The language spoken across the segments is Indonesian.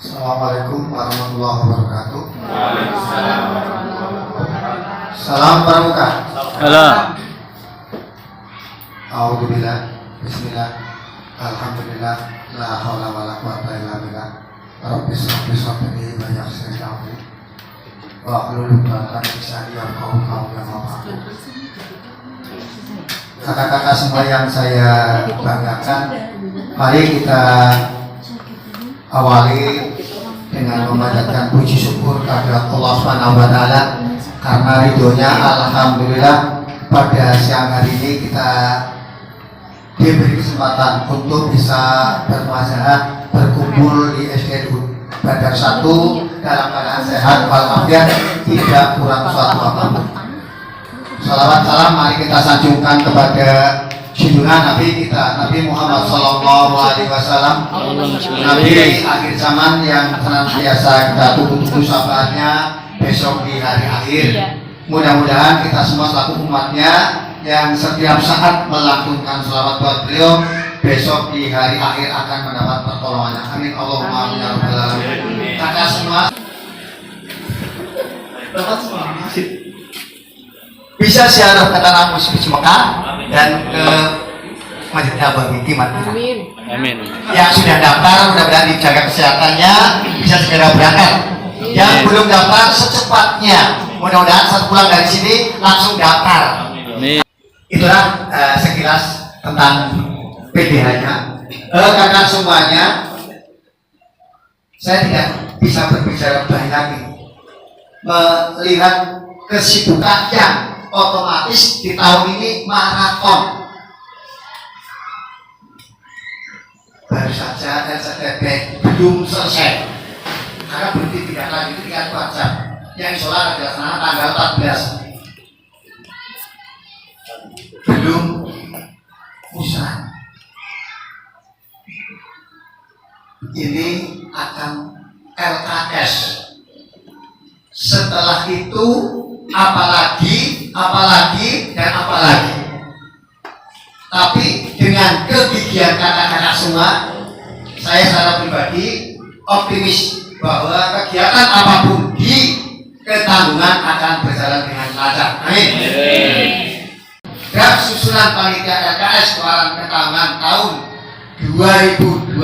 Assalamualaikum warahmatullahi wabarakatuh. Waalaikumsalam. Salam pramuka. Salam. Alhamdulillah. Bismillah. Alhamdulillah. La haula wala quwwata illa billah. Rabbis sabri banyak sekali. Wa hlul 'uqdatam min lisani yafqahu qawli. Kakak-kakak semua yang saya banggakan, mari kita awali dengan memanjatkan puji syukur kepada Allah Subhanahu wa taala karena ridhonya. Alhamdulillah pada siang hari ini kita diberi kesempatan untuk bisa bermuasalah berkumpul di SD Badar 1 dalam keadaan sehat walafiat, tidak kurang suatu apapun. Salawat salam mari kita sanjungkan kepada junjungan Nabi kita, Nabi Muhammad Sallallahu Alaihi Wasallam, Nabi akhir zaman yang senantiasa kita tunggu-tunggu syafaatnya besok di hari akhir. Mudah-mudahan kita semua selaku umatnya yang setiap saat melantunkan selawat buat beliau besok di hari akhir akan mendapat pertolongannya. Amin Allahumma amin ya rabbal alamin. Kakak semua bisa ziarah ke tanah suci Mekah dan ke Masjid Nabawi di Madinah. Amin. Yang sudah daftar mudah-mudahan dijaga kesehatannya bisa segera berangkat. Yang belum daftar secepatnya mudah-mudahan saat pulang dari sini langsung daftar. Amin. Itulah sekilas tentang PDH-nya. Karena semuanya saya tidak bisa berbicara banyak ini. Melihat kesibukan yang otomatis di tahun ini maraton. Baru saja LCTP belum selesai karena berhenti tidak lagi itu 3 jam. Yang sholat dilaksanakan tanggal 14 belum usai. Ini akan LKS. Setelah itu apalagi dan apalagi. Tapi dengan kegigihan kakak-kakak semua, saya secara pribadi optimis bahwa kegiatan apapun di Ketanggungan akan berjalan dengan lancar. Amin. Draft susunan panitia LKS Keluaran Ketanggungan tahun 2025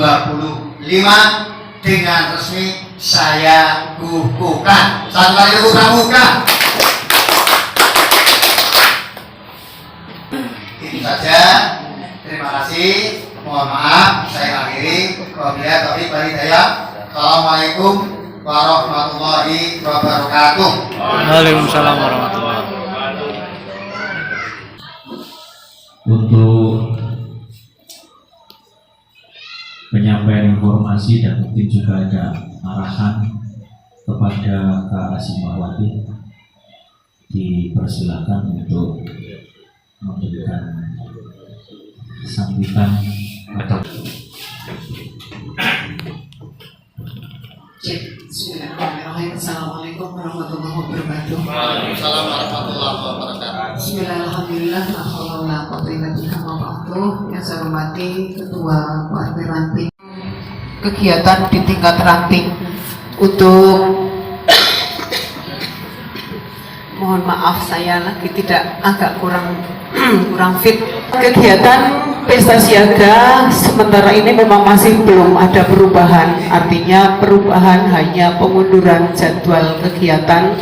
dengan resmi saya kukuhkan. Satu kali pramuka. Itu saja. Terima kasih. Mohon maaf saya akhiri. Wabillahi taufiq wal hidayah. Assalamualaikum warahmatullahi wabarakatuh. Waalaikumsalam warahmatullahi wabarakatuh. Untuk penyampaian informasi dan mungkin juga ada arahan kepada Kak Asimawati, dipersilakan untuk memberikan sambutan atau Bismillahirrahmanirrahim. Assalamualaikum warahmatullahi wabarakatuh. Waalaikumsalam warahmatullahi wabarakatuh. Bismillahirrahmanirrahim. Yang saya hormati Ketua KRP Ranting. Kegiatan di tingkat ranting untuk mohon maaf saya lagi tidak agak kurang fit. Kegiatan pesta siaga sementara ini memang masih belum ada perubahan, artinya perubahan hanya pengunduran jadwal kegiatan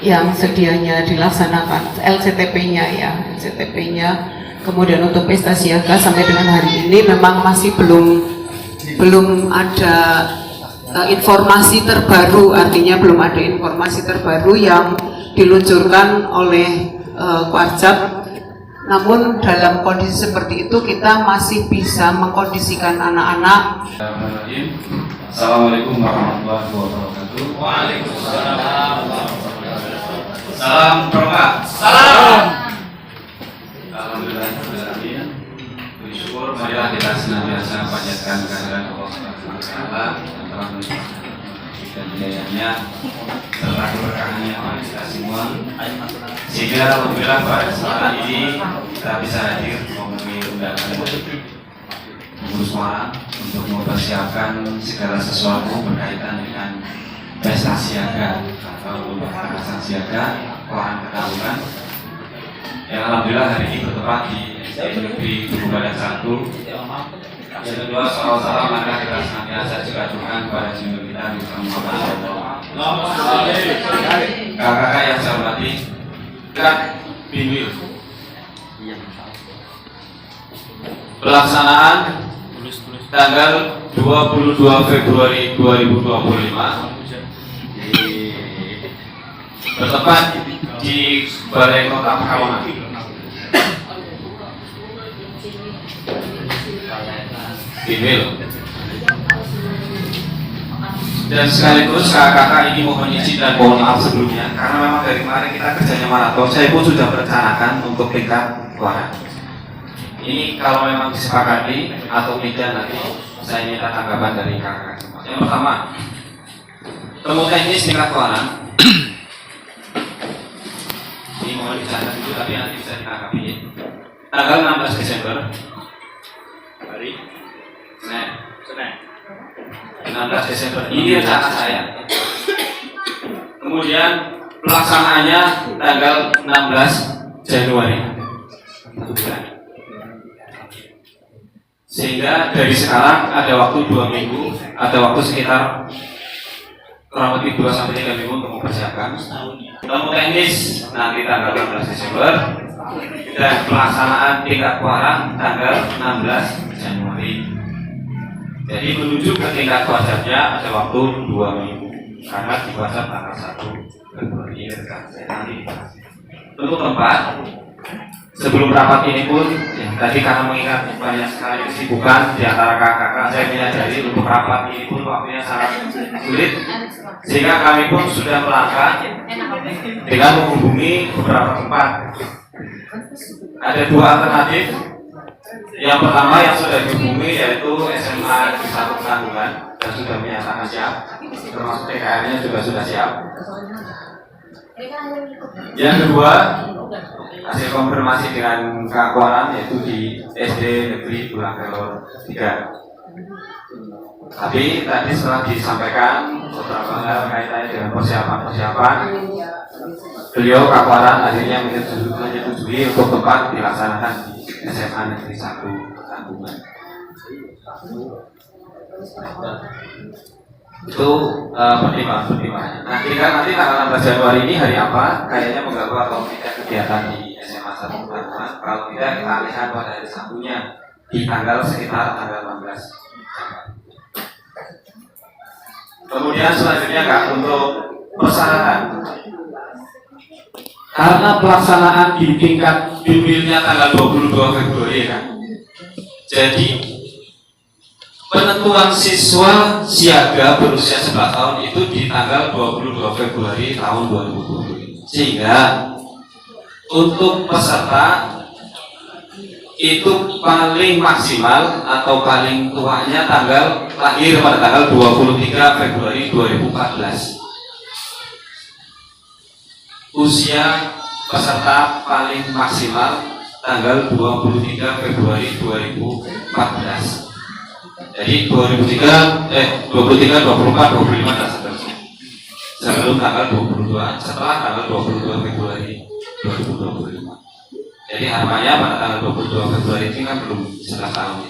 yang sedianya dilaksanakan LCTP-nya. Kemudian untuk pesta siaga sampai dengan hari ini memang masih belum ada informasi terbaru, artinya belum ada informasi terbaru yang diluncurkan oleh Warjab. Namun dalam kondisi seperti itu kita masih bisa mengkondisikan anak-anak. Assalamualaikum warahmatullahi wabarakatuh. Waalaikumsalam. Salam pramuka. Salam. Alhamdulillah. Puji syukur marilah kita senantiasa panjatkan kehadiran Allah Subhanahu wa taala antara dan hidayahnya serta keberkahannya kepada kita semua, sehingga alhamdulillah pada kesempatan ini kita bisa hadir memenuhi undangan pengurus Semarang untuk mempersiapkan segala sesuatu berkaitan dengan pesta siaga atau pembahasan siaga Quran Petarungan. Yang alhamdulillah hari ini bertempat di Negeri Guru Badan 1. Yang kedua, salam maka kita senantiasa juga Tuhan kepada Junjungan kita di kakak-kakak yang saya hormati, Kak Binwil. Pelaksanaan tanggal 22 Februari 2025 bertempat di Balai Kota Pekalongan. Binwil. Dan sekaligus kakak-kakak ini mohon izin dan mohon maaf sebelumnya karena memang dari kemarin kita kerjanya maraton. Saya pun sudah merencanakan untuk tingkat Quran. Ini kalau memang disepakati atau tidak nanti saya minta tanggapan dari kakak. Yang pertama, temu teknis tingkat Quran. Ini mohon dicatat dulu tapi nanti bisa ditanggapi. Tanggal 16 Desember hari Senin. 16 Desember ini rencana saya. Kemudian pelaksanaannya tanggal 16 Januari. Satu bulan. Sehingga dari sekarang ada waktu 2 minggu, ada waktu sekitar kurang lebih 2-3 minggu untuk mempersiapkan. Temu teknis nanti tanggal 16 Desember dan pelaksanaan tingkat Quran tanggal 16 Januari. Jadi menuju ke tingkat wajarnya ada waktu 2 minggu karena di wajar tanggal 1 Februari nanti. Untuk tempat sebelum rapat ini pun ya, tadi karena mengingat banyak sekali kesibukan di antara kakak-kakak saya menyadari untuk rapat ini pun waktunya sangat sulit sehingga kami pun sudah melangkah dengan menghubungi beberapa tempat. Ada 2 alternatif. Yang pertama yang sudah dihubungi yaitu SMA Negeri 1 Petarungan dan sudah menyatakan siap, termasuk TKR-nya juga sudah siap. Yang kedua, hasil konfirmasi dengan Kak Quran yaitu di SD Negeri Bulangkelor 3. Tapi tadi setelah disampaikan beberapa hal kaitannya dengan persiapan, beliau Kak Quran akhirnya menyetujui untuk tempat dilaksanakan di SMA Negeri 1 Petarungan. Itu pertimbangan. Nanti tanggal 16 Januari ini hari apa? Kayaknya mengganggu atau tidak kegiatan di SMA 1 Petarungan. Kalau tidak kita lihat pada hari Sabtunya di tanggal sekitar tanggal 16 Januari. Kemudian selanjutnya Kak untuk persyaratan. Karena pelaksanaan di tingkat Binwilnya tanggal 22 Februari kan. Jadi penentuan siswa siaga berusia 11 tahun itu di tanggal 22 Februari tahun 2020. Sehingga untuk peserta itu paling maksimal atau paling tuanya tanggal lahir pada tanggal 23 Februari 2014. Usia peserta paling maksimal tanggal 23 Februari 2014. Jadi 23, 24, 25 dan seterusnya. Sebelum tanggal 22, setelah tanggal 22 Februari 2025. Jadi harapannya pada tanggal 22 Februari ini kan belum 11 tahun.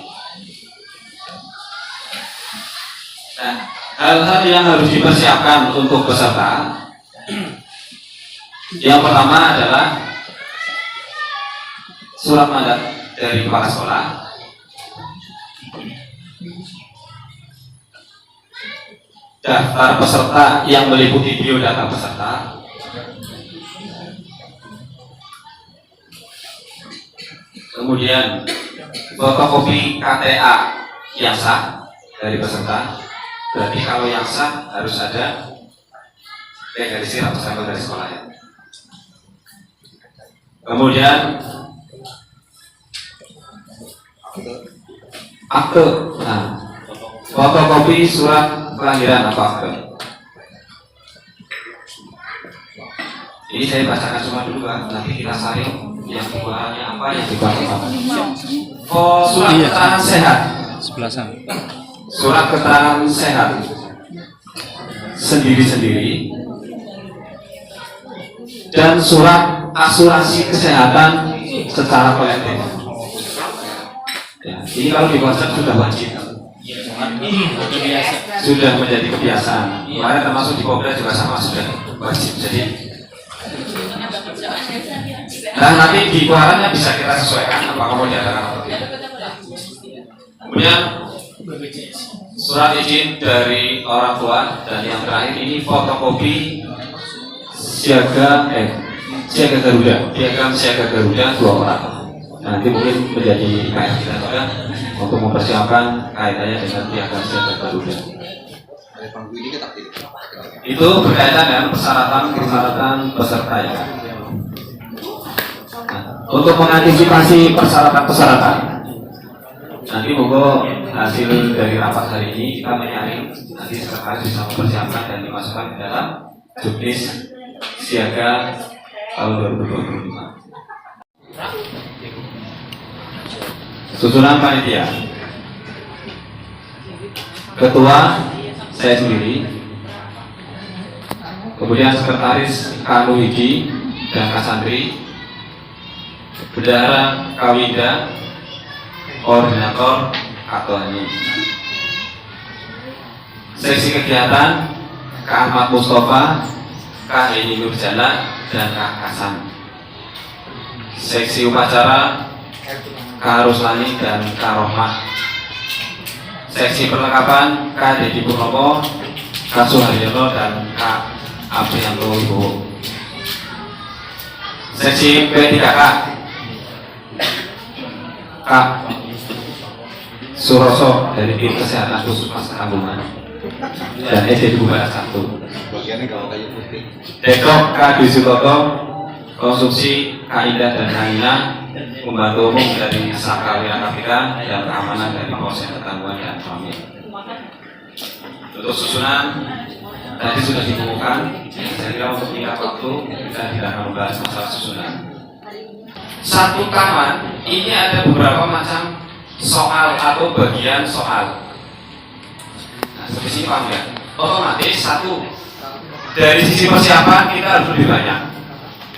Nah, hal-hal yang harus dipersiapkan untuk peserta. Yang pertama adalah surat mandat dari kepala sekolah, daftar peserta yang meliputi biodata peserta, kemudian fotokopi KTA yang sah dari peserta. Berarti kalau yang sah harus ada legalisir atau sampel dari sekolahnya. Kemudian akte, nah, fotokopi surat kelahiran atau akte. Ini saya bacakan semua dulu kan, nanti kita saring yang kekurangannya apa, yang dikurangi apa. Oh, surat keterangan sehat, sebelah sana. Surat keterangan sehat sendiri-sendiri dan surat asuransi kesehatan secara kolektif. Ya, ini kalau di konsep sudah wajib, sudah menjadi kebiasaan. Kemarin termasuk di Kopda juga sama, sudah wajib. Jadi, dan nanti di keluarannya bisa kita sesuaikan apakah mau diadakan atau tidak. Kemudian surat izin dari orang tua, dan yang terakhir ini fotokopi siaga Garuda, piagam siaga Garuda 2 orang. Nanti mungkin menjadi PR kita juga untuk mempersiapkan kaitannya dengan piagam siaga Garuda. Itu berkaitan dengan persyaratan peserta ya. Nah, untuk mengantisipasi persyaratan, nanti monggo hasil dari rapat hari ini kita menyaring, nanti sekretaris bisa mempersiapkan dan dimasukkan ke dalam juknis siaga tahun 2025. Susunan panitia. Ketua saya sendiri, kemudian sekretaris Kak Nuhidi dan Kak Sandri, bendahara Kawida, koordinator Kak Tony. Seksi kegiatan Kak Ahmad Mustafa, Kak Eni Nurjana, dan Kak Hasan. Seksi upacara Kak Ruslani dan Kak Rohmah. Seksi perlengkapan Kak Dedi Purnomo, Kak Suharyono, dan Kak Aprianto Wibowo. Seksi P3K Kak Suroso dari tim kesehatan khusus Mas Kampungan dan SD Bubaran 1. Dekok Kak Dwi Sutoto, konstruksi Kak Indah dan Hanina, pembantu umum dari Sakrawira KPK dan keamanan dari Polsek Ketangguhan dan Suami. Untuk susunan tadi sudah ditemukan, saya kira untuk tingkat waktu kita tidak akan membahas masalah susunan. Satu taman ini ada beberapa macam soal atau bagian soal. Nah, seperti sini paham ya? Otomatis satu, dari sisi persiapan kita harus lebih banyak,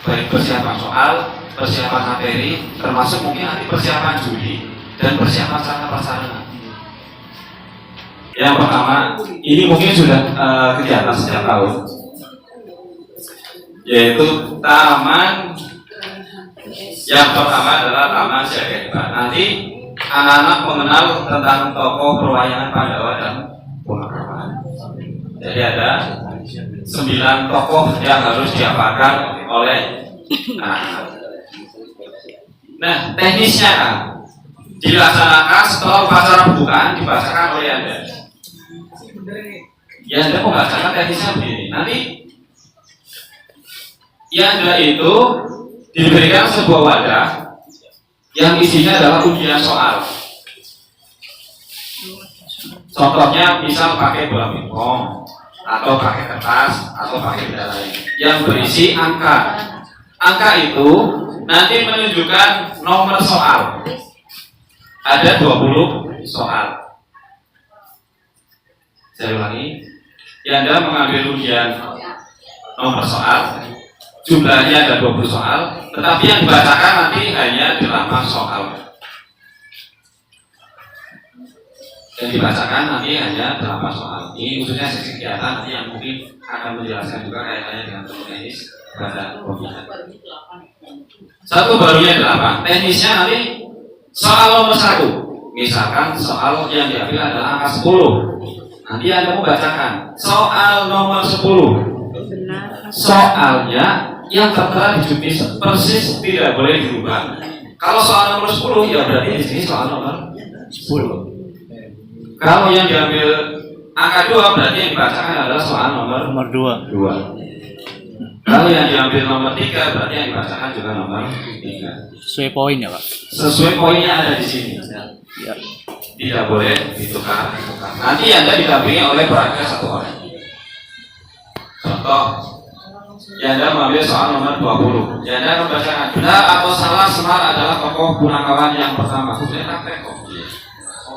baik persiapan soal, persiapan materi, termasuk mungkin nanti persiapan judi dan persiapan sarana prasarana. Yang pertama, ini mungkin sudah kegiatan setiap tahun, yaitu taman. Yang pertama adalah taman siaga hebat. Nanti anak-anak mengenal tentang tokoh perwayangan Pandawa dan Punakawan. Jadi ada 9 tokoh yang harus dihafalkan oleh anak-anak. Nah, teknisnya kan dilaksanakan setelah upacara pembukaan dibacakan oleh Anda. Ya, Anda membacakan teknisnya begini. Nanti ya Anda itu diberikan sebuah wadah yang isinya adalah ujian soal. Contohnya misal pakai bola pingpong atau pakai kertas atau pakai benda lain yang berisi angka. Angka itu nanti menunjukkan nomor soal. Ada 20 soal. Saya ulangi, yang Anda mengambil ujian nomor soal, jumlahnya ada 20 soal, tetapi yang dibacakan nanti hanya 8 soal. Yang dibacakan nanti hanya 8 soal. Ini khususnya seksi kegiatan nanti yang mungkin akan menjelaskan juga kaitannya dengan teknis pada pembinaan. Satu barunya 8. Teknisnya nanti soal nomor 1. Misalkan soal yang diambil adalah angka 10. Nanti Anda membacakan soal nomor 10. Soalnya yang tertera di juknis persis tidak boleh dirubah. Kalau soal nomor 10 ya berarti di sini soal nomor 10. Kalau yang diambil angka 2 berarti yang dibacakan adalah soal nomor 2. Kalau yang diambil nomor 3 berarti yang dibacakan juga nomor 3. Sesuai poin ya Pak? Sesuai poinnya ada di sini. Ya. Tidak boleh ditukar. Nanti Anda didampingi oleh perangkat 1 orang. Contoh, yang Anda mengambil soal nomor 20. Yang Anda membacakan benar atau salah Semar adalah tokoh Punakawan yang pertama. Khususnya praktek kok.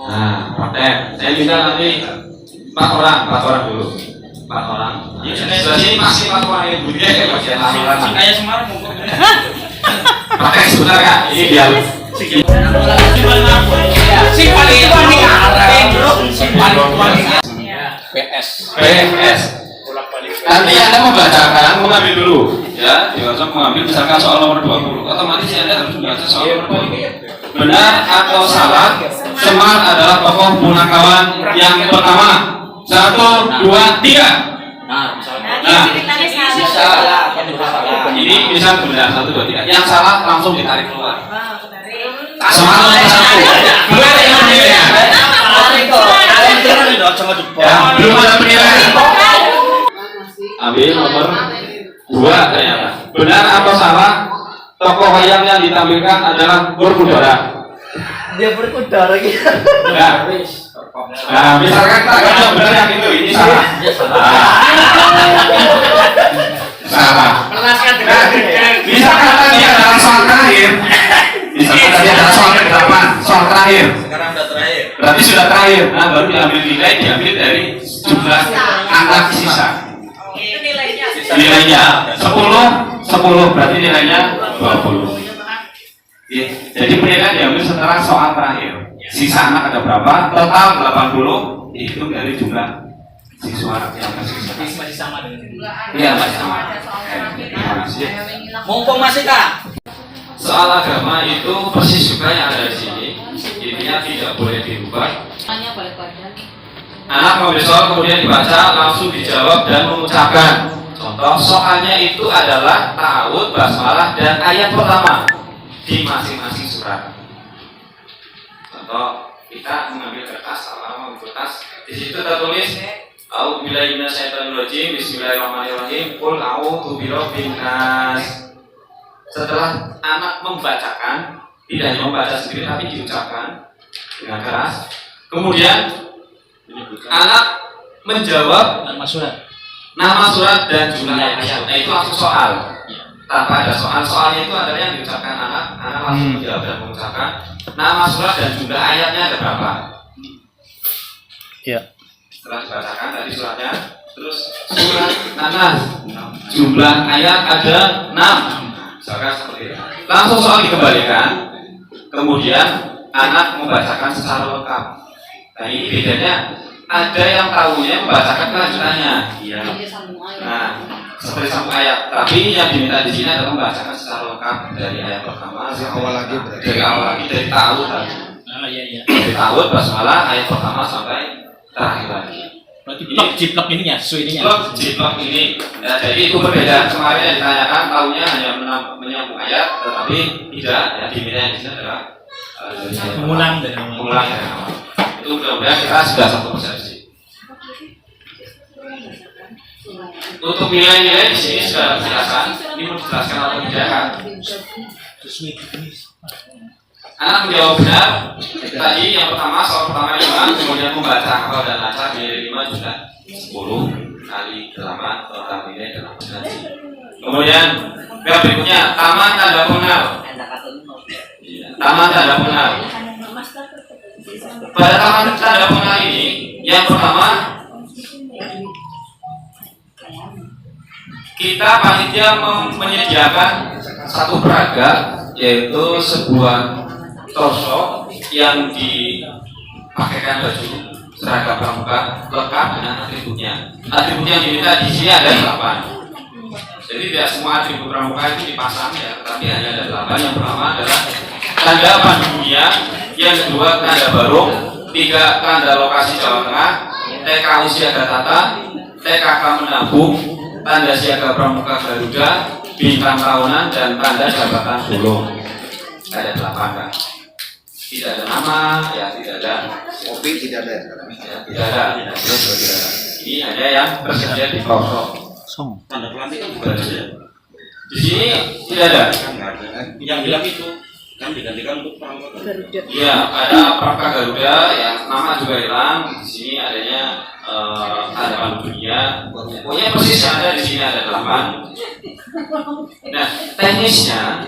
Nah, praktek. Saya minta nanti 4 orang dulu. 4 orang. Ini sini masih 4 orang yang budaya ya Mas ya. Kayak Semarang monggo. Praktek sebentar Kak. Ini biar PS. Nanti Anda membacakan, mengambil dulu ya, di WhatsApp mengambil misalkan soal nomor 20, otomatis Anda harus membaca soal nomor 20. Benar atau salah, Semar adalah tokoh punakawan yang pertama. 1, 2, 3. Nah, ini bisa benar 1, 2, 3. Yang salah langsung ditarik keluar. Semar nomor 1. Benar yang penilaian. Ya, belum ada penilaian. Ambil nomor 2 ternyata. Benar atau salah, tokoh wayang yang ditampilkan adalah Workudara. Dia berkudara gitu. Nah, misalkan kita kalau benar yang ini salah. Salah. Misalkan tadi adalah soal terakhir. Misalkan tadi adalah soal ke-8, soal terakhir. Sekarang udah terakhir. Berarti sudah terakhir. Nah, baru diambil dari jumlah angka sisa. Nilainya 10 berarti nilainya 20. Jadi penilaian diambil setelah soal terakhir. Sisa anak ada berapa? Total 80 dihitung dari jumlah siswa yang tersisa. Masih sama dengan ini. Iya masih sama. Mumpung masih Kak. Soal agama itu persis juga yang ada di sini. Intinya tidak boleh dirubah. Anak mengambil soal kemudian dibaca langsung dijawab dan mengucapkan. Contoh soalnya itu adalah ta'awud, basmalah dan ayat pertama di masing-masing surat. Contoh kita mengambil kertas, mengambil kertas. Di situ tertulis A'udzubillahi minasyaitonirrajim, Bismillahirrahmanirrahim, Qul a'udzu birabbin nas. Setelah anak membacakan, tidak hanya membaca sendiri tapi diucapkan dengan keras. Kemudian anak menjawab nama surat dan jumlah ayat. Nah itu langsung soal. Tanpa ada soal. Soalnya itu adalah yang diucapkan anak langsung menjawab dan mengucapkan nama surat dan jumlah ayatnya ada berapa. Iya. Setelah dibacakan tadi suratnya, terus surat An-Nas, jumlah ayat ada 6. Misalkan seperti itu. Langsung soal dikembalikan. Kemudian anak membacakan secara lengkap. Nah ini bedanya. Ada yang tahunya membacakan kelanjutannya. Iya. Nah, seperti sambung ayat. Tapi yang diminta di sini adalah membacakan secara lengkap dari ayat pertama dari awal lagi dari ta'awud tadi. Dari ta'awud basmalah ayat pertama sampai terakhir lagi. Berarti blok jiplok ini ya, jiplok ini. Ya, jadi itu berbeda. Kemarin yang ditanyakan tahunya hanya menyambung ayat, tetapi tidak. Ya, diminta di sini adalah mengulang dari awal. Itu mudah-mudahan kita sudah satu persepsi. Untuk nilai-nilai di sini sudah dijelaskan. Ini mau dijelaskan atau tidak? Anak menjawab benar. Tadi yang pertama soal pertama 5, kemudian membaca hafal dan lancar nilai 5 juga 10 kali 8 total nilai 8. Kemudian yang berikutnya taman tanda pengenal. Taman tanda pengenal. Pada taman tanda pengenal ini, yang pertama kita panitia menyediakan satu peraga, yaitu sebuah torso yang dipakaikan baju seragam pramuka lengkap dengan atributnya. Atribut yang diminta di sini ada 8. Jadi tidak semua atribut pramuka itu dipasang ya, tapi hanya ada 8. Yang pertama adalah tanda Pandu Dunia, yang kedua tanda Barung, 3 tanda lokasi Jawa Tengah, TKU Siaga Tata, TKK Menabung, tanda siaga pramuka Garuda, bintang tahunan dan tanda jabatan Solo. Ada 8 kan. Tidak ada nama, ya tidak ada. Kopi tidak ada. Ya, tidak ada. Ini hanya yang tersedia di torso. Tanda pelantikan juga ada. Di sini tidak ada. Yang bilang itu kan digantikan untuk pramuka Garuda. Iya, ada pramuka Garuda yang nama juga hilang. Di sini adanya tanda Pandu Dunia. Pokoknya persis yang ada di sini ada 8. Nah, teknisnya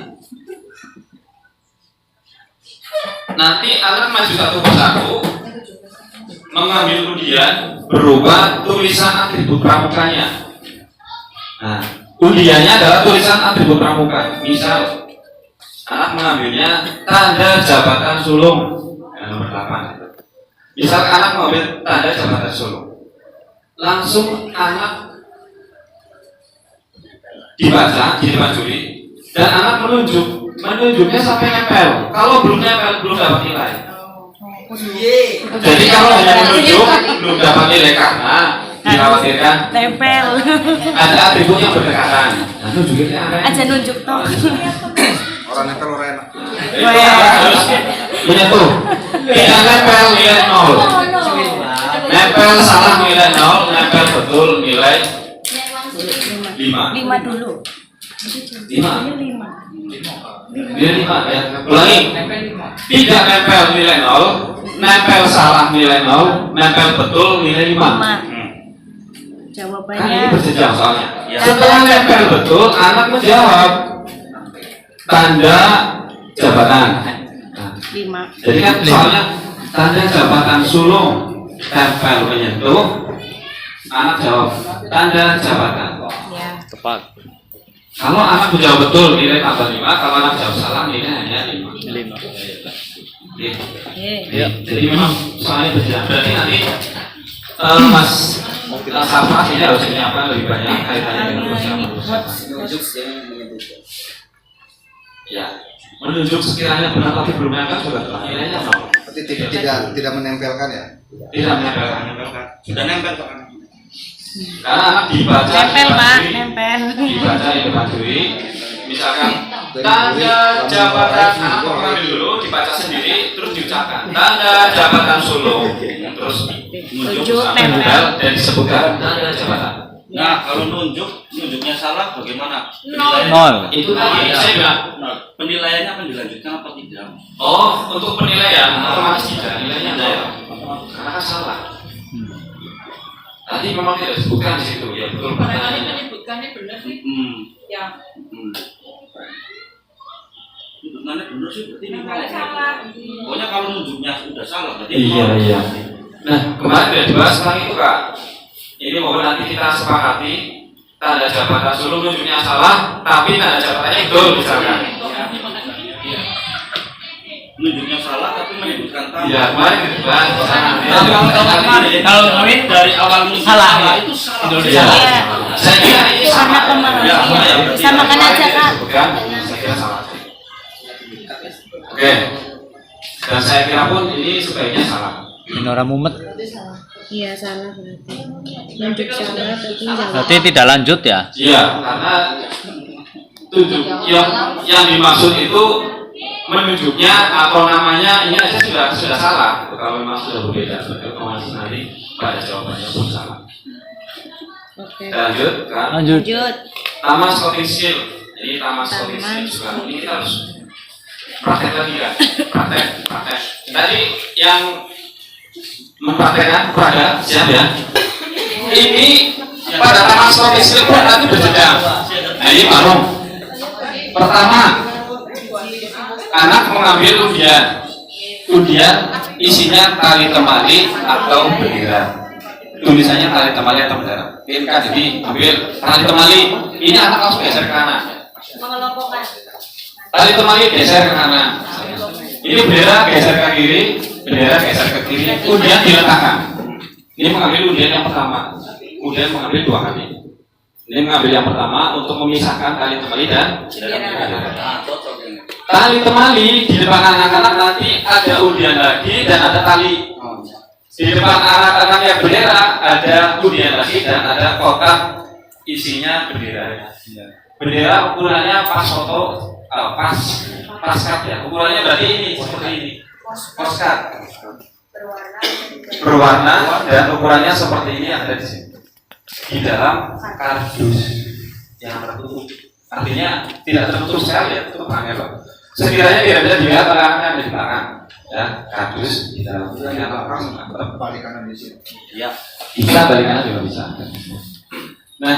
nanti anak maju satu persatu mengambil undian berupa tulisan atribut pramukanya. Nah, undiannya adalah tulisan atribut pramuka. Misal anak mengambilnya tanda jabatan sulung, nomor 8. Misal anak mengambil tanda jabatan sulung, langsung anak dibaca, dimajuri, dan anak menunjuknya sampai nempel. Kalau belum nempel, belum dapat nilai. Jadi kalau hanya menunjuk, belum dapat nilai karena dikhawatirkan tempel. ada atribut yang berdekatan. Nah, nunjukinnya Aja nunjuk toh. Orang nempel orang enak. itu harus menyentuh. Tidak nempel nilai 0. Nempel salah nilai 0, nempel betul nilai 5. 5 dulu. 5. 5. Nilai 5 ya. Ulangi. Tidak nempel nilai 0, nempel salah nilai 0, nempel betul nilai 5. Kan ini Jawabannya berjenjang soalnya. Setelah nempel betul, anak menjawab tanda jabatan. Nah, 5. jadi kan soalnya tanda jabatan sulung tempel menyentuh, anak jawab tanda jabatan. Ya. Tepat. Kalau anak menjawab betul nilai tambah 5, kalau anak jawab salah nilai hanya 5. 5. Ya. Jadi memang soalnya berjalan. Berarti nanti Mas Safa ini harus menyiapkan lebih banyak kaitannya dengan persiapan. Ya, menunjuk sekiranya benar tapi belum nempel juga telah nilainya 0. Berarti tidak menempelkan ya? Tidak menempelkan. Sudah nempel Pak. Karena anak dibaca, Nempel, Pak, dimajui, nempel. dibaca dimajui. Misalkan tanda jabatan, anak mengambil dulu, dibaca sendiri, terus diucapkan tanda jabatan sulung, terus Tunjuk, sampai nempel. nempel dan disebutkan tanda jabatan. Nah, kalau nunjuknya salah bagaimana? 0. Itu tadi saya bilang. Nah, penilaiannya akan dilanjutkan apa tidak? Oh, untuk penilaian otomatis tidak, nilainya ada ya. Karena kan salah. Tadi memang tidak disebutkan di situ, ya betul. Menyebutkannya benar sih. Ya. Hitungannya benar sih, berarti ini Nempelnya salah. pokoknya kalau nunjuknya sudah salah, berarti Iya. Nah, kemarin sudah dibahas tentang itu Kak. Ini mohon nanti kita sepakati tanda jabatan sulung nunjuknya salah, tapi tanda jabatannya betul misalkan. nunjuknya salah tapi menyebutkan tambah. Iya, kemarin dibahas. Kalau kami dari awal salah itu salah. Indonesia. Iya. Saya kira ini Karena sama. kemarin Ya, iya. Samakan aja, Kak. Bukan, saya kira salah. Oke. Dan saya kira pun ini sebaiknya salah. Ini orang mumet. Iya, salah berarti. Nunjuk salah tapi jawab. Berarti tidak lanjut ya? Iya, karena tunjuk yang dimaksud itu menunjuknya atau namanya ini aja sudah salah. Kalau memang sudah berbeda, otomatis nanti pada jawabannya pun salah. Oke. Lanjut kan? Lanjut. Lanjut. Taman Scottish Shield. Jadi Taman Scottish Shield juga ini kita harus praktek lagi kan? Praktek. Tadi yang mempraktekkan kepada siap ya? Ini pada Taman Scottish Shield pun nanti berjenjang. Nah ini baru. Pertama, anak mengambil undian isinya tali temali atau bendera. Tulisannya tali temali atau bendera. Kan jadi ambil tali temali. Ini anak langsung geser ke kanan. Tali temali geser ke kanan. Ini bendera geser ke kiri, bendera geser ke kiri. Undian diletakkan. Ini mengambil undian yang pertama. Kemudian mengambil dua kali. Ini mengambil yang pertama untuk memisahkan tali temali dan bendera. Tali temali di depan anak-anak nanti ada undian lagi dan ada tali. Di depan anak-anak yang bendera ada undian lagi dan ada kotak isinya bendera. Bendera ukurannya pas foto, pas cut ya. Ukurannya berarti ini seperti ini. Postcard. Berwarna dan ukurannya seperti ini ada di sini. Di dalam kardus yang tertutup. Artinya tidak tertutup sekali ya, tutup angin loh. Sekiranya tidak bisa dilihat oleh anak yang di belakang, ya kardus di dalam. Balik kanan di sini. Ya, bisa balik kanan juga bisa. Nah,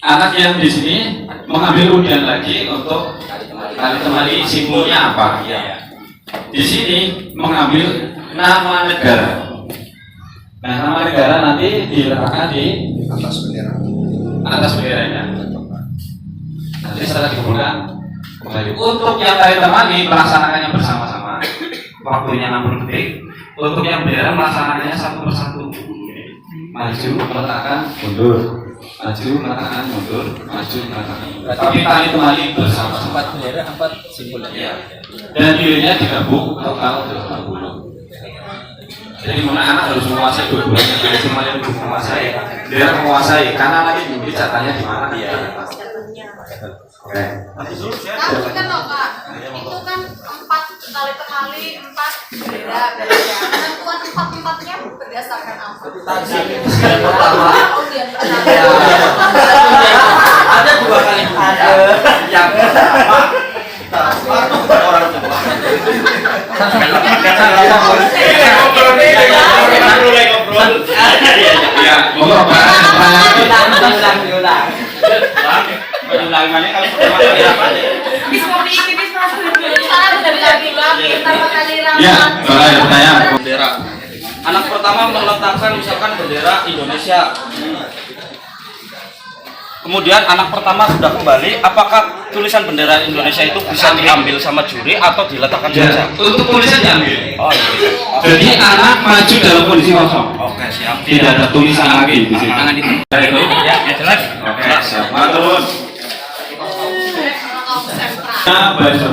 anak yang di sini mengambil undian lagi untuk tali temali simbolnya apa? Ya. Di sini mengambil nama negara. Nah, nama negara nanti diletakkan di atas benderanya. Nanti setelah dikumpulkan kembali. Untuk yang tadi temani melaksanakannya bersama-sama, waktunya 60 detik. Untuk yang bendera melaksanakannya satu persatu. Maju, meletakkan, mundur. Maju, meletakkan, mundur. Maju, meletakkan. Tapi tali temani bersama. 4 bendera, 4 simbol. Ya. Dan dirinya digabung total 20. Jadi mana anak harus menguasai dua-duanya, jadi cuma yang menguasai, dia menguasai, karena lagi mungkin catanya di mana dia. Oke. Kan loh Kak, itu kan 4 kali kali 4 beda. Penentuan 4-4-nya berdasarkan apa? Ada 2 kali. Ada yang orang tua. Bendera. Anak pertama meletakkan misalkan bendera Indonesia. Kemudian anak pertama sudah kembali, apakah tulisan bendera Indonesia itu bisa diambil sama juri atau diletakkan saja? Untuk tulisan diambil. Oh, iya. Jadi anak maju dalam kondisi kosong. Oke, siap. Tidak ada tulisan lagi di sini. Tangan itu. Itu. Ya, jelas. Oke, siap. Terus. Nah, baris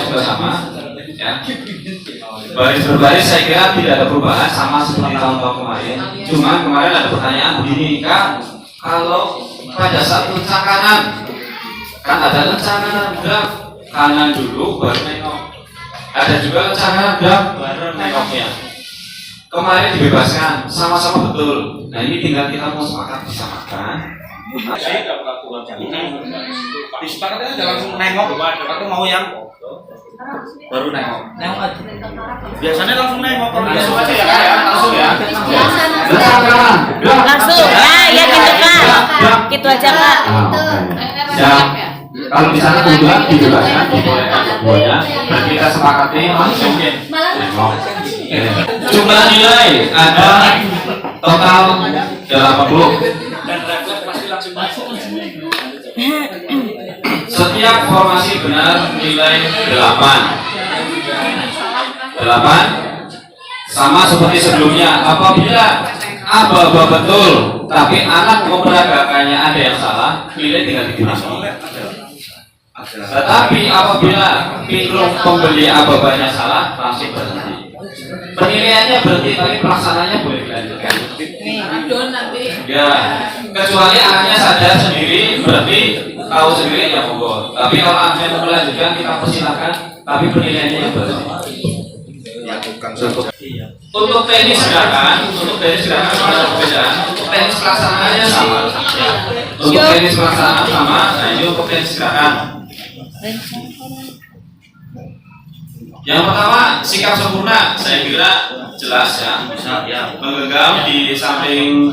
bersama. Ya. Baris berbaris saya kira tidak ada perubahan sama seperti tahun-tahun kemarin. Cuma kemarin ada pertanyaan begini, Kak, kalau pada saat lencang kanan kan ada lencang kanan gerak kanan dulu baru nengok, ada juga lencang kanan gerak baru nengoknya. Kemarin dibebaskan sama-sama betul. Nah ini tinggal kita mau sepakat disamakan. Disepakati aja langsung nengok atau mau yang baru nengok. Nengok aja. Biasanya langsung nengok. Langsung aja ya, langsung ya. Langsung. Nah, ya gitu Kak. Gitu aja Kak. Ya, kalau di sana kebetulan dibebaskan dibolehkan keduanya, dan kita sepakati langsung nengok. Jumlah nilai ada total 80. Setiap formasi benar nilai 8 sama seperti sebelumnya. Apabila aba-aba betul tapi anak memperagakannya ada yang salah, nilai tinggal digunakan. Tetapi apabila pinrung pembeli aba-abanya salah, langsung berhenti. Penilaiannya berhenti tapi pelaksanaannya boleh dilanjutkan. Ya, kecuali anaknya sadar sendiri berarti tahu sendiri ya monggo. Tapi kalau anaknya mau melanjutkan kita persilakan, tapi penilaiannya yang berhenti. Untuk teknis gerakan ada perbedaan. Untuk teknis pelaksanaannya sama. Ya. Untuk teknis pelaksanaan sama. Nah ini untuk teknis gerakan. Yang pertama sikap sempurna, saya kira jelas ya. Bisa ya menggenggam di samping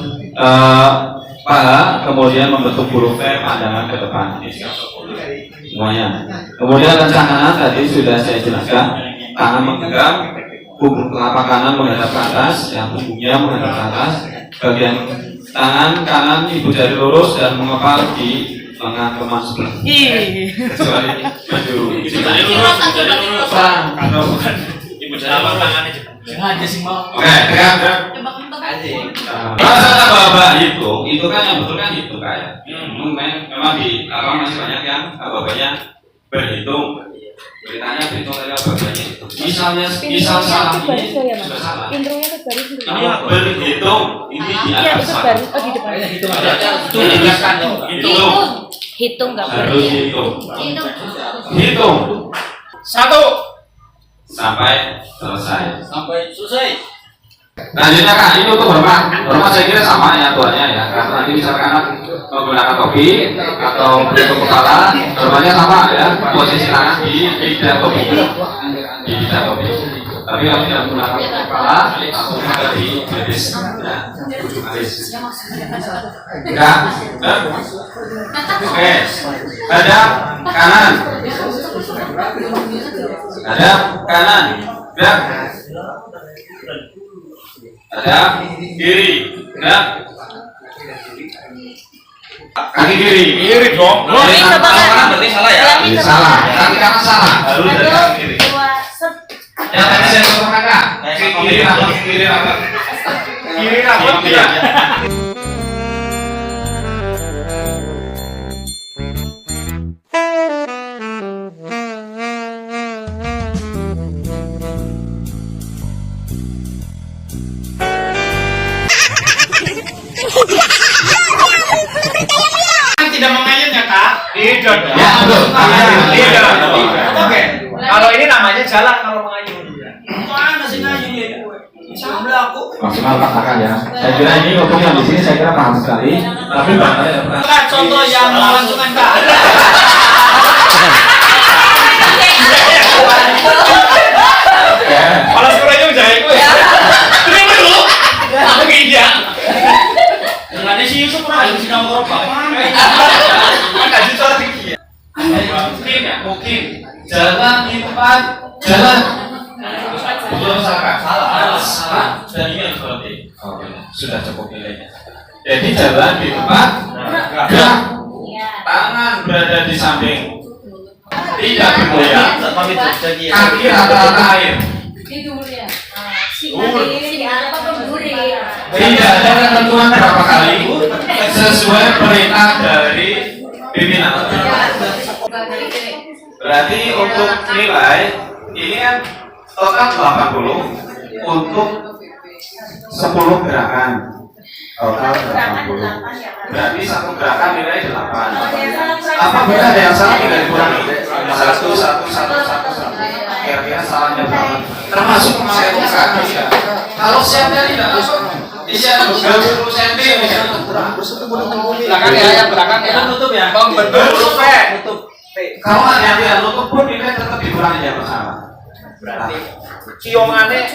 paha, kemudian membentuk huruf V, pandangan ke depan. Ini sikap sempurna semuanya. Kemudian lencang kanan tadi sudah saya jelaskan, tangan menggenggam, punggung telapak kanan menghadap ke atas, yang punggungnya menghadap ke atas. Bagian tangan kanan ibu jari lurus dan mengepal di lengan teman sebelah. Kecuali maju. Ibu jari lurus. Ibu jari tangannya aja sih mau. Oke, tegak. Rasa aba-aba itu kan yang betul kan itu kayak. Memang di apa masih banyak yang aba-abanya berhitung. Beritanya berhitung dari aba-abanya itu. Misal salah ini sudah salah. Intronya ke baris dulu. Ini berhitung ini di Iya, atas itu satu. baris. Oh, di depan. Hitung nggak boleh. Harus hitung 1 sampai selesai. Lanjutnya Kak, ini untuk hormat saya kira sama ya aturannya ya. Karena nanti misalkan anak menggunakan topi atau penutup kepala, hormatnya sama ya. Posisi tangan di tidak topi. Di tidak topi. Tapi kalau tidak menggunakan kepala, langsung ada di betis. Ya, alis. Enggak. Oke. Hadap kanan. Hadap kanan. Gerak. Ada kiri, gerak. Kaki kiri. Kiri dong. Kiri Kanan berarti salah ya? Salah. Kaki kanan salah. Lalu dari kaki kiri. Yang tadi saya contoh kakak. Kiri rambut, kiri rambut. Kiri rambut ya. Tidak mengayun ya kak? Tidak. Ya, betul. Tidak. Oke. Kalau ini namanya jalan kalau mengayun. Mana sih ngayun ya? Sebelah aku. Maksimal katakan ya. Saya kira ini untuk yang di sini saya kira paham sekali. Tapi bangkanya pernah. Kak, contoh yang melangsungkan kak. Kalau sekolahnya udah itu ya. Terima dulu. Aku iya. Dengannya si Yusuf pernah ada di nomor bapak. Enggak jual tinggi ya. Mungkin ya, mungkin jalan di tempat jalan. Belum salah. Salah. Dan ini harus berarti. Sudah cukup nilainya. Jadi jalan di tempat gerak. Tangan berada di samping. Tidak bergoyang. Kaki rata-rata air. Tidak ada ketentuan berapa kali sesuai perintah dari pimpinan. Berarti untuk nilai ini kan total 80 untuk 10 gerakan. Total 80. Berarti satu gerakan nilai 8. Apa benar ada yang salah tidak dikurangi? 1. Kira-kira salahnya berapa? Termasuk kemarin kaki ya. Kalau siapnya tidak masuk, isinya 20 cm misalnya. Belakang ya, yang belakang ya. Tutup ya. Tutup. Kalau ada yang tutup pun nilai tetap dikurangi ya masalah. Berarti ciumannya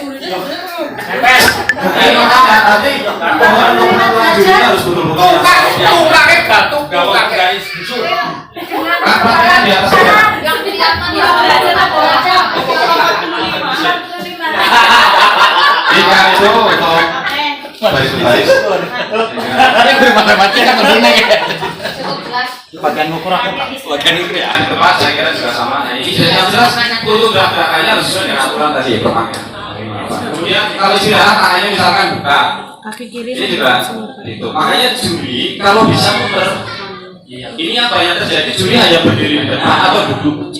Pes. Ini makanya tadi pohon harus betul-betul tukangnya gatuk gawang guys. Kakaknya di atas ya. Yang di atas dia baca. Jika itu untuk baris-baris. Yang bermata-mata kan begini ya. Cukup jelas. Bagian ukur aku bagian ukur ya. Di tempat saya kira juga sama. Nah, ini yang jelas untuk gerakannya harus sesuai dengan aturan tadi ya pertama. Kemudian kalau istirahat tangannya misalkan buka. Kaki kiri. Ini juga itu. Makanya juri kalau bisa muter. Ini apa yang terjadi? Juri hanya berdiri di depan atau duduk.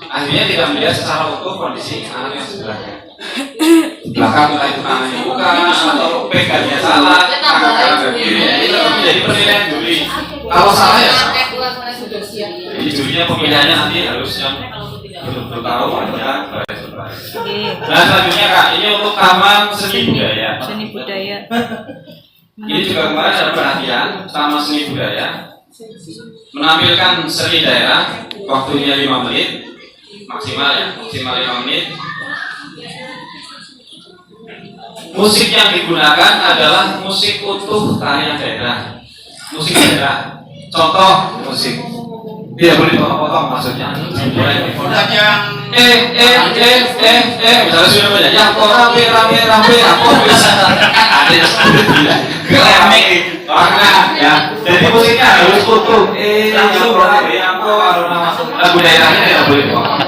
Akhirnya tidak melihat secara utuh kondisi anak yang sebelahnya. Belakang entah itu tangannya buka atau pegangnya salah, tangan kanan ke kiri. Ini tetap menjadi penilaian juri. Kalau salah ya salah. Jadi jurinya pemilihannya nanti harus yang betul-betul tahu ada baris-baris. Nah selanjutnya kak, ini untuk taman seni budaya. Seni budaya. Ini juga kemarin ada perhatian taman seni budaya menampilkan seni daerah, waktunya 5 menit maksimal ya, maksimal 5 menit. Musik yang digunakan adalah musik utuh tarian daerah, musik daerah. Contoh musik, tidak boleh dipotong-potong maksudnya. yang Misalnya sudah banyak yang kok rame, aku bisa ada yang sudah bilang kelemik, makna ya. Jadi musiknya harus utuh. Aku lagu daerahnya tidak boleh dipotong.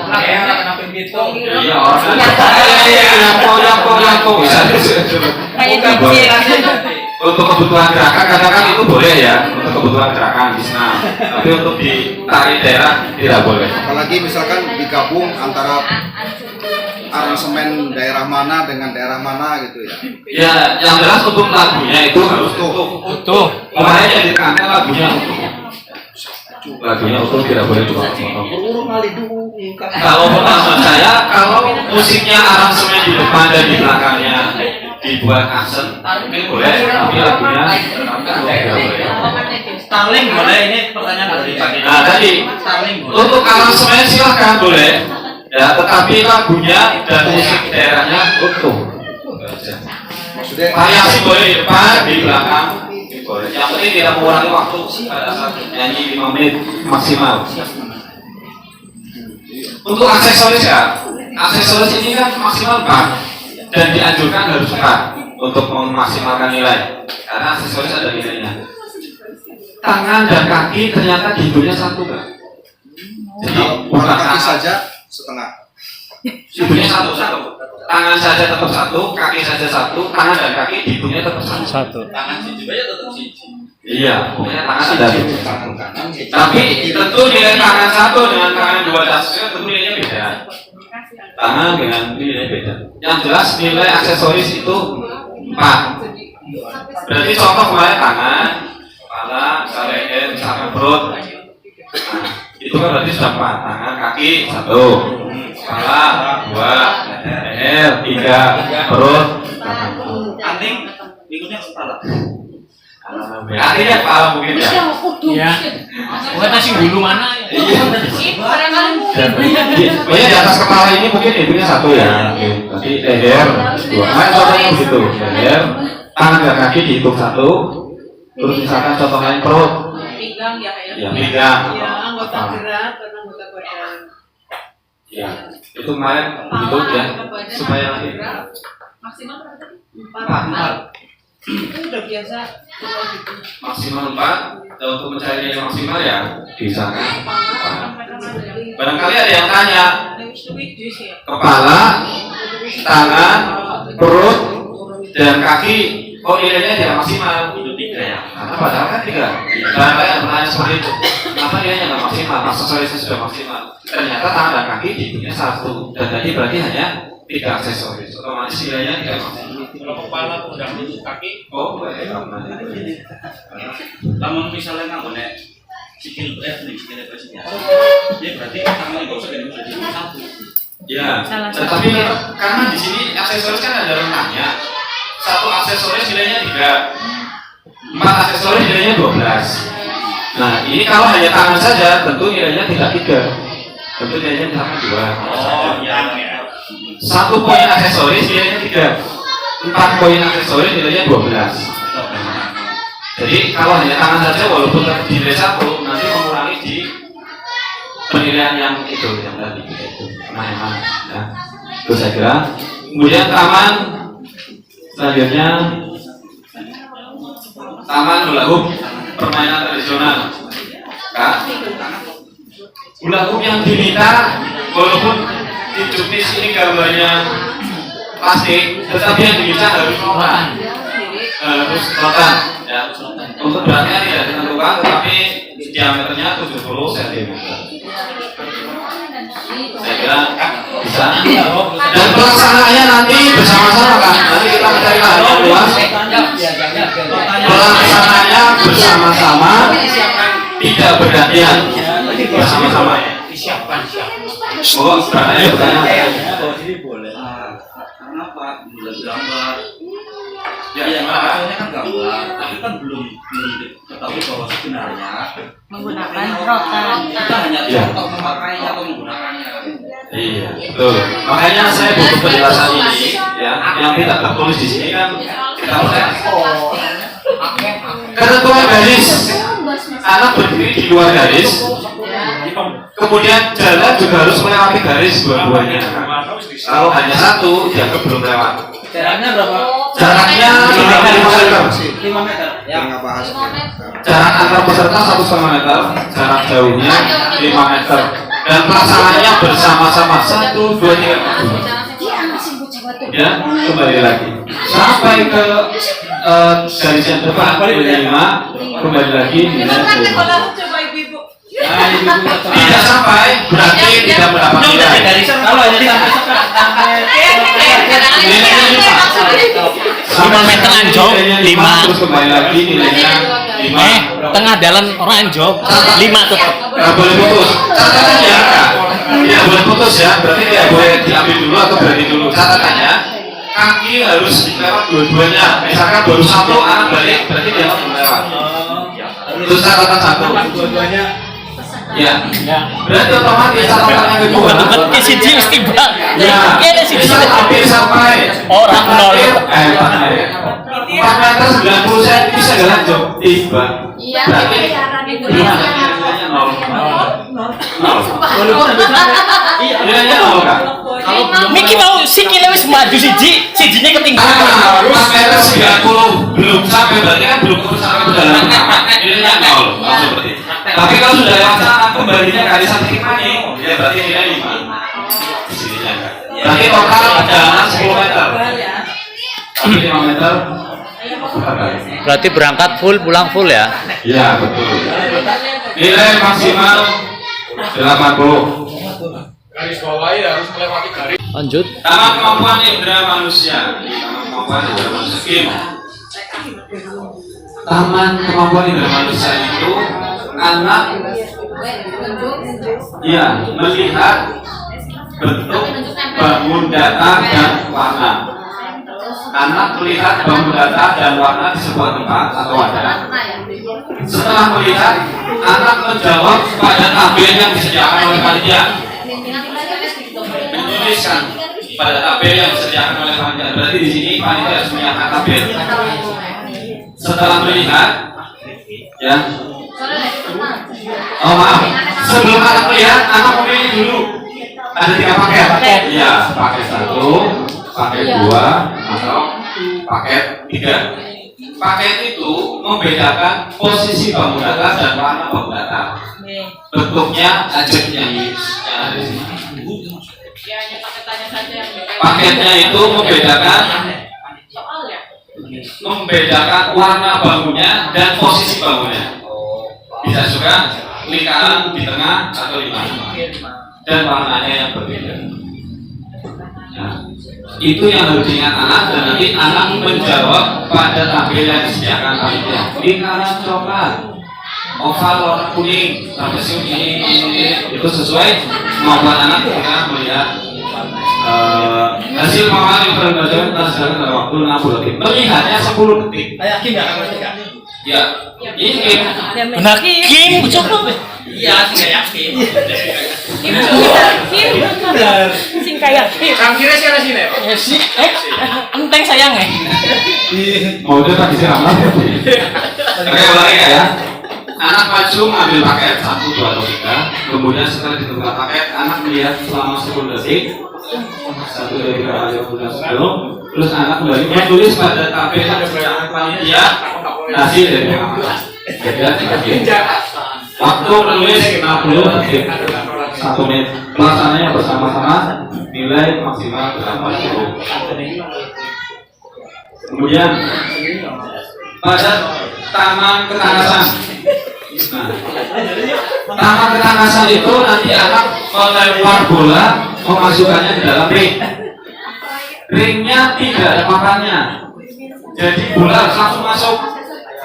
Iya orang yang bisa. Untuk kebutuhan gerakan kadang-kadang itu boleh ya, untuk kebutuhan gerakan di senam. Tapi untuk di tari daerah tidak boleh. Apalagi misalkan digabung antara aransemen daerah mana dengan daerah mana gitu ya. Ya, yang jelas untuk lagunya itu harus utuh. Makanya ditekankan lagunya utuh. Lagunya utuh tidak boleh dipotong. Kalau maksud saya, kalau musiknya aransemen di depan dan di belakangnya dibuat aksen, mungkin boleh, tapi lagunya tidak boleh. Starling boleh, ini pertanyaan dari Pak. Nah tadi, untuk aransemen silahkan boleh, ya, tetapi lagunya dan musik daerahnya utuh. Maksudnya Variasi boleh di depan, di belakang, boleh. Yang penting tidak mengurangi waktu pada saat nyanyi 5 menit maksimal. Untuk aksesoris ya, aksesoris ini kan maksimal 4 dan dianjurkan harus 4. untuk memaksimalkan nilai, karena aksesoris ada nilainya. Tangan dan kaki ternyata dihitungnya satu, Kak. Jadi bukan kaki tangan saja setengah. dihitungnya satu. Tangan saja tetap satu, kaki saja satu, tangan dan kaki dihitungnya tetap satu. Tangan siji aja tetap siji. Iya, pokoknya tangan ada satu. Tapi tentu nilai tangan satu dengan tangan dua dan tentu nilainya beda. Tangan dengan nilai beda. Yang jelas nilai aksesoris itu 4. Berarti contoh kemarin tangan, kepala, misalnya leher, misalkan perut. Nah, itu kan berarti sudah 4. Tangan, kaki 1, kepala 2, leher 3, perut. Anting ikutnya kepala. Artinya kepala mungkin ya. Iya. Bukan nasi bulu mana? Pokoknya di atas kepala ini mungkin ibunya 1 ya. Berarti leher 2. Nah, contohnya begitu. Leher, tangan dan kaki dihitung 1. Terus misalkan contoh lain perut. Pinggang ya kayak. Ya, pinggang. Ya, anggota gerak dan anggota badan. Ya, itu kemarin begitu ya. Supaya nanti Maksimal berapa tadi? 4. Itu udah biasa. Maksimal 4. Dan untuk mencari yang maksimal ya bisa kan. Barangkali ada yang tanya, kepala, tangan, perut, dan kaki kok nilainya tidak maksimal? Itu 3 ya. Karena padahal kan 3. Barangkali ada pertanyaan seperti itu. Kenapa nilainya nggak maksimal? Aksesorisnya sudah maksimal. Ternyata tangan dan kaki dihitungnya 1. Dan tadi berarti hanya 3 aksesoris. Otomatis nilainya tidak maksimal. Kalau kepala udah kaki, Oh, baik. namun misalnya nggak boleh sikil sikil presiden. Ya berarti tangan nggak usah jadi 1. Ya, tetapi karena di sini aksesoris kan ada rentangnya. 1 aksesoris nilainya 3, 4 aksesoris nilainya 12. Nah, ini kalau hanya tangan saja, tentu nilainya tidak 3. Tentu nilainya misalkan 2. Oh, ya. 1 poin aksesoris nilainya 3. 4 poin aksesoris nilainya 12. Jadi kalau hanya tangan saja walaupun tetap nilai 1, nanti mengurangi di penilaian yang itu yang tadi itu kemahaman ya. Itu saya kira. Kemudian taman selanjutnya taman hula hoop, permainan tradisional. Kak, hula hoop yang diminta walaupun di juknis ini gambarnya plastik, tetapi yang diminta harus rotan. Harus rotan ya. Untuk beratnya tidak ditentukan, tetapi diameternya 70 cm. Saya kira bisa. Dan pelaksanaannya nanti bersama-sama kan. Nanti kita mencari lahan yang luas. Pelaksanaannya bersama-sama, tidak bergantian. Bersama-sama. Oh, berarti bertanya. Kenapa? Gambar. Ya, yang awalnya kan gambar, tapi kan belum diketahui bahwa sebenarnya Menggunakan rotan. kita hanya contoh memakainya atau menggunakannya. Iya, betul. Makanya saya butuh penjelasan ini, ya, yang tidak tertulis di sini kan kita lihat. Ketentuan garis, anak berdiri di luar garis, kemudian jalan juga harus melewati garis dua-duanya. Kalau hanya 1, dianggap belum lewat. Jaraknya berapa? Jaraknya 5 meter. 5 meter. Yang nggak bahas. Jarak antar peserta 1,5 meter, jarak jauhnya 5 meter. Dan pelaksanaannya bersama-sama 1, 2, 3. Ya, kembali lagi. Sampai ke garis yang depan 5, kembali lagi nilai 5. Tidak sampai berarti tidak mendapat nilai. Kalau hanya sampai 5 meter anjok, 5. Terus kembali lagi nilainya 5. Tengah jalan orang anjok, 5 tetap. Tidak boleh putus. Catatannya tidak boleh putus ya. Berarti tidak boleh diambil dulu atau berhenti dulu. Catatannya kaki harus lewat dua-duanya. Misalkan baru 1 anak balik, berarti dia belum lewat. Terus catatan 1. dua-duanya Ya, berarti otomatis catatannya kedua. Ke siji mesti bang. Ya, Kene siji. bisa hampir sampai Orang nol. 4 meter 90 cm bisa gak lanjut? Tiba. Iya, Berarti nilainya 0. walaupun habis sampai Nilainya 0 kan? Miki mau sikile wis maju sijinya ketinggalan. 4 meter 90 belum sampai, berarti kan belum sampai kedalaman. Ini kan nol, seperti itu. Tapi kalau sudah lewat sana kembalinya kali 1,5 ya berarti nilai 5. Sininya enggak. Berarti total perjalanan 10 meter. Tapi 5 meter. Berarti berangkat full, pulang full ya? Iya, betul. Nilai maksimal 80. Garis bawahi harus melewati garis. Lanjut. Taman kemampuan indera manusia. Taman kemampuan indera manusia. Kim. Taman kemampuan indera manusia itu anak ya melihat bentuk, bangun, data dan warna. Anak melihat bangun, data dan warna di sebuah tempat atau wadah. Setelah melihat, anak menjawab pada tabel yang disediakan oleh panitia. Menuliskan pada tabel yang disediakan oleh panitia. Berarti di sini panitia harus menyiapkan tabel. Setelah melihat, ya. Oh maaf, sebelum anak melihat, anak memilih dulu. Ada 3 paket. Iya, paket 1, paket 2, atau paket 3. Paket itu membedakan posisi bangun data dan warna bangun data. Bentuknya ajaknya ini. Paketnya itu membedakan warna bangunnya dan posisi bangunnya. Bisa juga lingkaran di tengah atau di mana, dan warnanya yang berbeda. Nah, itu yang harus diingat anak, dan nanti anak menjawab pada tabel yang disediakan panitia. Lingkaran coklat, oval warna kuning, trapesium ini itu sesuai kemampuan anak ketika melihat hasil pemahaman yang berdasarkan dalam waktu 60 detik. Melihatnya 10 detik. Yakin nggak kamu tiga? Ya, ini Benar Kim, coba. Iya, sih yakin. Kim, sing kayak Kim. Kang kira sih ada sini. Enteng sayang ya. mau dia tadi siapa? Oke, ulangi ya. Anak maju mengambil paket 1, 2, atau 3. Kemudian setelah ditemukan paket, anak melihat selama 10 detik. 1, 2, 3, 4, 5, 6, 7. Terus anak kembali menulis pada tabel yang disediakan panitia hasil dari pengamatan. Waktu menulis 60 detik. 1 menit. Pelaksananya bersama-sama, nilai maksimal 80. Kemudian pada taman ketangkasan. Nah, taman ketangkasan itu nanti anak melempar bola, memasukkannya di dalam ring. Ringnya tidak ada papannya, jadi bola harus langsung masuk.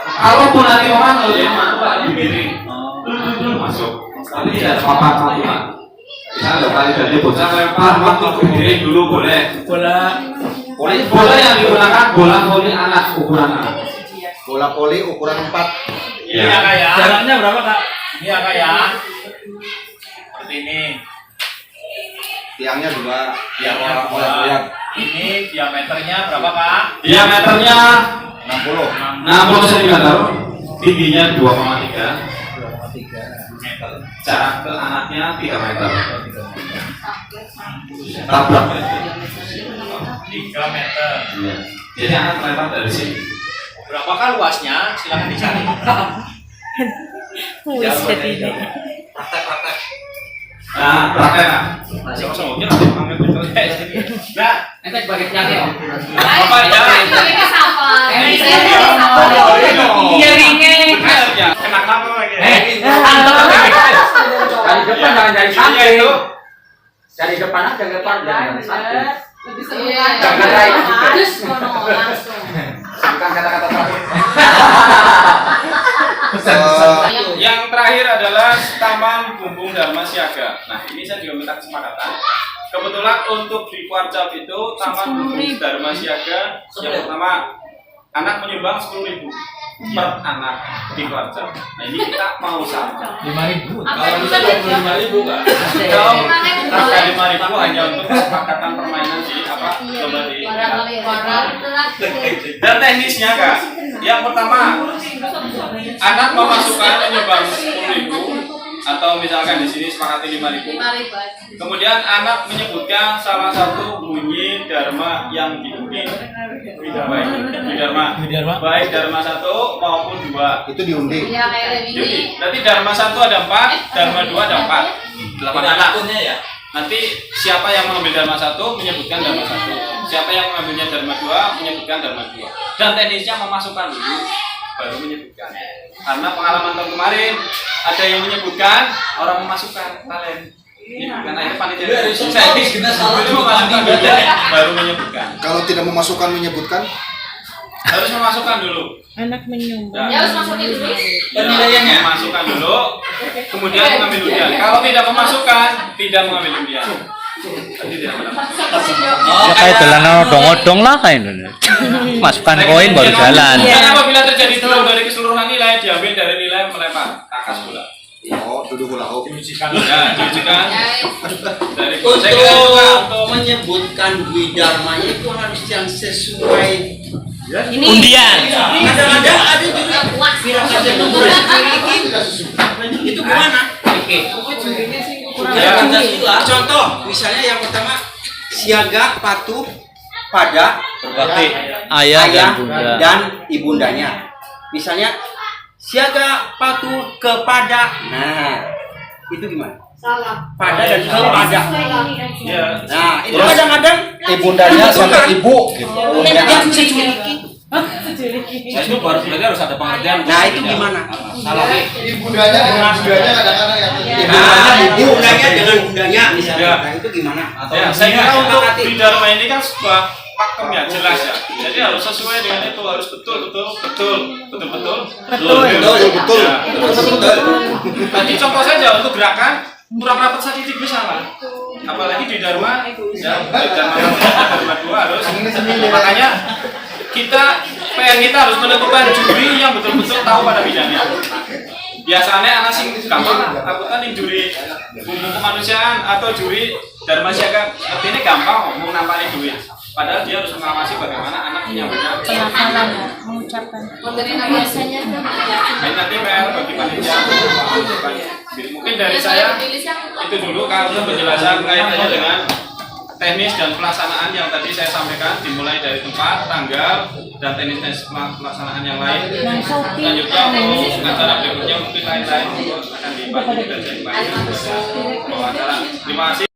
Kalaupun nanti orang ya manual di ring, masuk. Tapi tidak ada papan-papan. Misalnya kali dari bocah lempar waktu di ring dulu boleh. Bola yang digunakan bola voli anak, ukuran anak. Bola voli ukuran 4. Iya kak ya. Jaraknya berapa kak? Ini ya kak ya. Seperti ini. Tiangnya 2. Tiangnya 2. Ini diameternya berapa kak? Diameternya 60 cm. Tingginya 2,3 meter. Jarak ke anaknya 3 meter. Tabrak. 3 meter. Iya. Jadi anak melempar dari sini. Berapakah luasnya? Silakan dicari. Wis jadi ini. Praktek. Nah, praktek nak. Sama-sama aja lah, ambil betul. Nah, Nanti sebagai penyakit. apa ya? Sebagai sampah. Iya ringnya. Enak apa lagi? Dari depan jangan dari samping. Itu. Dari depan aja depan jangan dari samping. Lebih seru Jangan kan? dari Harus langsung. Bukan kata-kata terakhir. Yang terakhir adalah Taman Bumbung Dharma Siaga. Nah, ini saya juga minta kesepakatan. Kebetulan untuk di Kuarcap itu Taman Bumbung Dharma Siaga yang pertama anak menyumbang 10.000 per anak di Kuarcap. Nah, ini kita mau sama. 5.000. Kalau bisa 25.000 kan? Kalau harga 5.000 hanya untuk kesepakatan permainan di apa? Coba di. Dan teknisnya kak, yang pertama anak memasukkan menyumbang 10.000 atau misalkan di sini sepakati 5.000. Kemudian anak menyebutkan salah satu bunyi dharma yang diundi. Baik, baik dharma 1 maupun 2. Itu diundi. Iya, kayak Jadi, berarti dharma 1 ada 4, dharma 2 ada 4. 8 anak. ya. Nanti siapa yang mengambil dharma 1 menyebutkan dharma 1. Siapa yang mengambilnya dharma 2 menyebutkan dharma 2. Dan teknisnya memasukkan dulu baru menyebutkan. Karena pengalaman tahun kemarin ada yang menyebutkan, orang memasukkan talent. Menyebutkan akhirnya panitia saya memasukkan dulu, baru menyebutkan. Kalau tidak memasukkan menyebutkan, Harus memasukkan dulu. Anak menyumbang. Ya, harus masukin dulu. Penilaiannya memasukkan dulu, kemudian mengambil undian. Kalau tidak memasukkan, tidak mengambil undian. Nanti tidak mendapat. Ya kayak dalam odong-odong lah kayak ini. Masukkan koin baru jalan. Dan apabila terjadi turun dari keseluruhan nilai, diambil dari nilai melempar ke atas bola. oh duduk hula hoop. Ya, diujikan dari Untuk menyebutkan dharmanya itu harus yang sesuai. Undian. Kadang-kadang ada juga ada nomor itu gimana? Oke. Ya, Pancasila. Contoh, misalnya yang pertama siaga patuh pada Berbakti ayah dan bunda. dan ibundanya. Misalnya siaga patuh kepada. Nah, itu gimana? Salah. Pada dan kepada. Ya, Nah, itu kadang-kadang Ibundanya sama ibu gitu. yang security. itu baru berarti harus ada pengertian. Nah, itu gimana? Salah. Ibundanya dengan bundanya kadang-kadang ya. Nah, ibundanya dengan bundanya misalnya. Nah, itu gimana? Ya, saya kira untuk di dharma ini kan sebuah pakem ya, jelas ya. Jadi harus sesuai dengan itu, harus betul. Tadi contoh saja untuk gerakan kurang rapat sedikit salah. Apalagi di dharma, ya, di dharma 2 harus. Makanya PR kita harus menentukan juri yang betul-betul tahu pada bidangnya. Biasanya anak sing gampang, aku kan yang juri bumbu kemanusiaan atau juri dharma siaga, artinya gampang mau nampaknya duit. Padahal dia harus mengawasi bagaimana anak menyampaikan. Mengucapkan. Biasanya Baik, nanti PR bagi panitia. Mungkin dari saya itu dulu karena penjelasan kaitannya dengan teknis dan pelaksanaan yang tadi saya sampaikan, dimulai dari tempat, tanggal, dan teknis pelaksanaan yang lain. Selanjutnya untuk acara berikutnya mungkin lain-lain akan dibahas dan saya bawakan. Terima kasih.